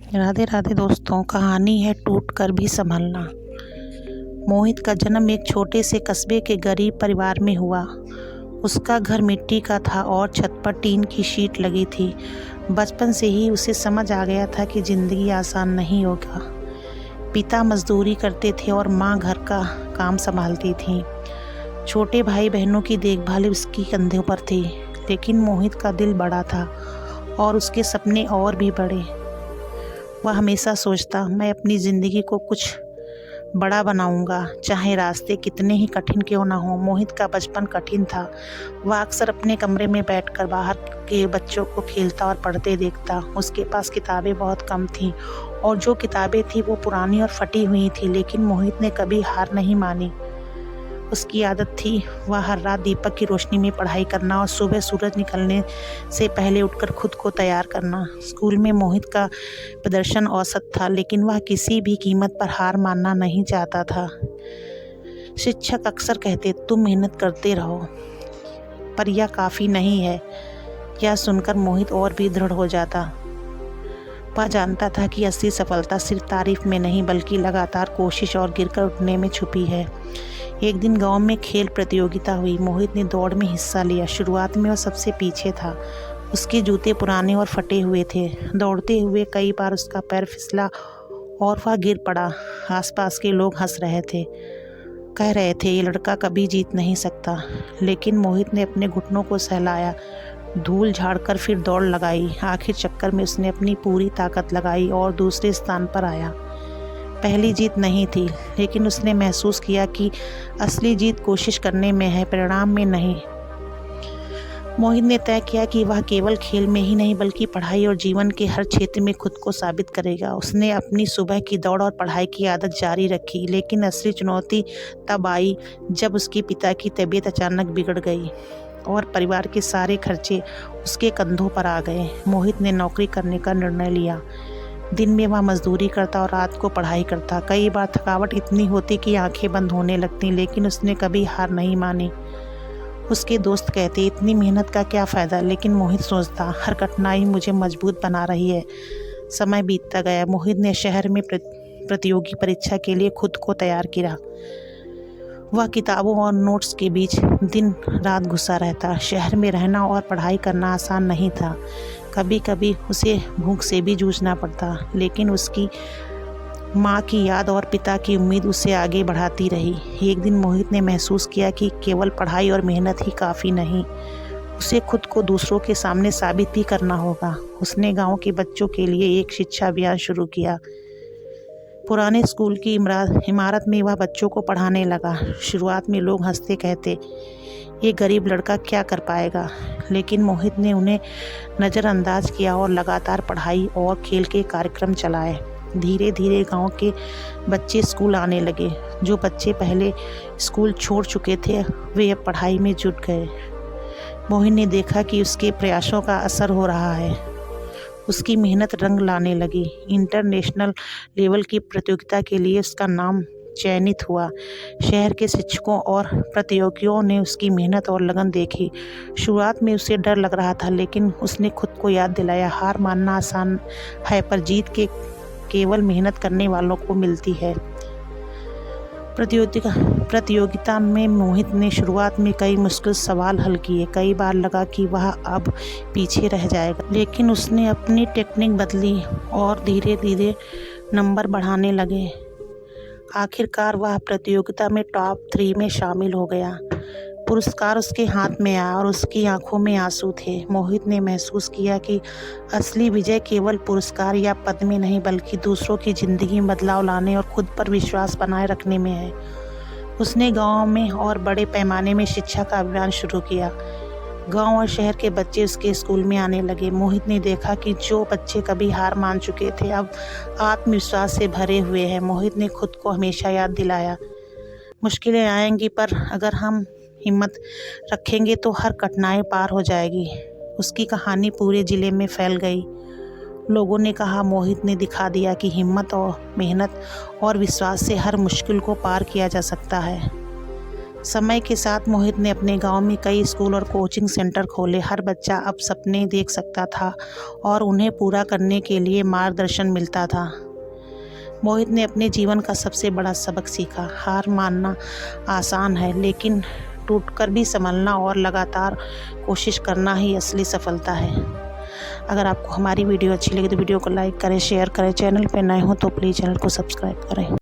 राधे राधे दोस्तों, कहानी है टूट कर भी संभलना। मोहित का जन्म एक छोटे से कस्बे के गरीब परिवार में हुआ। उसका घर मिट्टी का था और छत पर टीन की शीट लगी थी। बचपन से ही उसे समझ आ गया था कि जिंदगी आसान नहीं होगा। पिता मजदूरी करते थे और माँ घर का काम संभालती थी। छोटे भाई बहनों की देखभाल उसकी कंधों पर थी। लेकिन मोहित का दिल बड़ा था और उसके सपने और भी बड़े। वह हमेशा सोचता, मैं अपनी ज़िंदगी को कुछ बड़ा बनाऊंगा, चाहे रास्ते कितने ही कठिन क्यों ना हो। मोहित का बचपन कठिन था। वह अक्सर अपने कमरे में बैठकर बाहर के बच्चों को खेलता और पढ़ते देखता। उसके पास किताबें बहुत कम थीं और जो किताबें थीं वो पुरानी और फटी हुई थीं, लेकिन मोहित ने कभी हार नहीं मानी। उसकी आदत थी वह हर रात दीपक की रोशनी में पढ़ाई करना और सुबह सूरज निकलने से पहले उठकर खुद को तैयार करना। स्कूल में मोहित का प्रदर्शन औसत था, लेकिन वह किसी भी कीमत पर हार मानना नहीं चाहता था। शिक्षक अक्सर कहते, तुम मेहनत करते रहो, पर यह काफ़ी नहीं है। यह सुनकर मोहित और भी दृढ़ हो जाता। वह जानता था कि असली सफलता सिर्फ तारीफ में नहीं, बल्कि लगातार कोशिश और गिरकर उठने में छुपी है। एक दिन गांव में खेल प्रतियोगिता हुई। मोहित ने दौड़ में हिस्सा लिया। शुरुआत में वह सबसे पीछे था। उसके जूते पुराने और फटे हुए थे। दौड़ते हुए कई बार उसका पैर फिसला और वह गिर पड़ा। आसपास के लोग हंस रहे थे, कह रहे थे ये लड़का कभी जीत नहीं सकता। लेकिन मोहित ने अपने घुटनों को सहलाया, धूल झाड़कर फिर दौड़ लगाई। आखिर चक्कर में उसने अपनी पूरी ताकत लगाई और दूसरे स्थान पर आया। पहली जीत नहीं थी, लेकिन उसने महसूस किया कि असली जीत कोशिश करने में है, परिणाम में नहीं। मोहित ने तय किया कि वह केवल खेल में ही नहीं, बल्कि पढ़ाई और जीवन के हर क्षेत्र में खुद को साबित करेगा। उसने अपनी सुबह की दौड़ और पढ़ाई की आदत जारी रखी, लेकिन असली चुनौती तब आई जब उसके पिता की तबीयत अचानक बिगड़ गई और परिवार के सारे खर्चे उसके कंधों पर आ गए। मोहित ने नौकरी करने का निर्णय लिया। दिन में वह मजदूरी करता और रात को पढ़ाई करता। कई बार थकावट इतनी होती कि आंखें बंद होने लगती, लेकिन उसने कभी हार नहीं मानी। उसके दोस्त कहते, इतनी मेहनत का क्या फ़ायदा, लेकिन मोहित सोचता, हर कठिनाई मुझे मजबूत बना रही है। समय बीतता गया। मोहित ने शहर में प्रतियोगी परीक्षा के लिए खुद को तैयार किया। वह किताबों और नोट्स के बीच दिन रात घुसा रहता। शहर में रहना और पढ़ाई करना आसान नहीं था। कभी कभी उसे भूख से भी जूझना पड़ता, लेकिन उसकी माँ की याद और पिता की उम्मीद उसे आगे बढ़ाती रही। एक दिन मोहित ने महसूस किया कि केवल पढ़ाई और मेहनत ही काफ़ी नहीं, उसे खुद को दूसरों के सामने साबित भी करना होगा। उसने गांव के बच्चों के लिए एक शिक्षा अभियान शुरू किया। पुराने स्कूल की इमारत में वह बच्चों को पढ़ाने लगा। शुरुआत में लोग हंसते, कहते ये गरीब लड़का क्या कर पाएगा, लेकिन मोहित ने उन्हें नज़रअंदाज किया और लगातार पढ़ाई और खेल के कार्यक्रम चलाए। धीरे धीरे गांव के बच्चे स्कूल आने लगे। जो बच्चे पहले स्कूल छोड़ चुके थे वे अब पढ़ाई में जुट गए। मोहित ने देखा कि उसके प्रयासों का असर हो रहा है। उसकी मेहनत रंग लाने लगी। इंटरनेशनल लेवल की प्रतियोगिता के लिए उसका नाम चयनित हुआ। शहर के शिक्षकों और प्रतियोगियों ने उसकी मेहनत और लगन देखी। शुरुआत में उसे डर लग रहा था, लेकिन उसने खुद को याद दिलाया, हार मानना आसान है, पर जीत के केवल मेहनत करने वालों को मिलती है। प्रतियोगिता में मोहित ने शुरुआत में कई मुश्किल सवाल हल किए। कई बार लगा कि वह अब पीछे रह जाएगा, लेकिन उसने अपनी टेक्निक बदली और धीरे धीरे नंबर बढ़ाने लगे। आखिरकार वह प्रतियोगिता में टॉप 3 में शामिल हो गया। पुरस्कार उसके हाथ में आया और उसकी आंखों में आंसू थे। मोहित ने महसूस किया कि असली विजय केवल पुरस्कार या पद में नहीं, बल्कि दूसरों की ज़िंदगी में बदलाव लाने और खुद पर विश्वास बनाए रखने में है। उसने गांव में और बड़े पैमाने में शिक्षा का अभियान शुरू किया। गांव और शहर के बच्चे उसके स्कूल में आने लगे। मोहित ने देखा कि जो बच्चे कभी हार मान चुके थे अब आत्मविश्वास से भरे हुए हैं। मोहित ने खुद को हमेशा याद दिलाया, मुश्किलें आएंगी, पर अगर हम हिम्मत रखेंगे तो हर कठिनाई पार हो जाएगी। उसकी कहानी पूरे ज़िले में फैल गई। लोगों ने कहा, मोहित ने दिखा दिया कि हिम्मत और मेहनत और विश्वास से हर मुश्किल को पार किया जा सकता है। समय के साथ मोहित ने अपने गांव में कई स्कूल और कोचिंग सेंटर खोले। हर बच्चा अब सपने देख सकता था और उन्हें पूरा करने के लिए मार्गदर्शन मिलता था। मोहित ने अपने जीवन का सबसे बड़ा सबक सीखा। हार मानना आसान है, लेकिन टूटकर भी संभलना और लगातार कोशिश करना ही असली सफलता है। अगर आपको हमारी वीडियो अच्छी लगी तो वीडियो को लाइक करें, शेयर करें। चैनल पर नए हो तो प्लीज़ चैनल को सब्सक्राइब करें।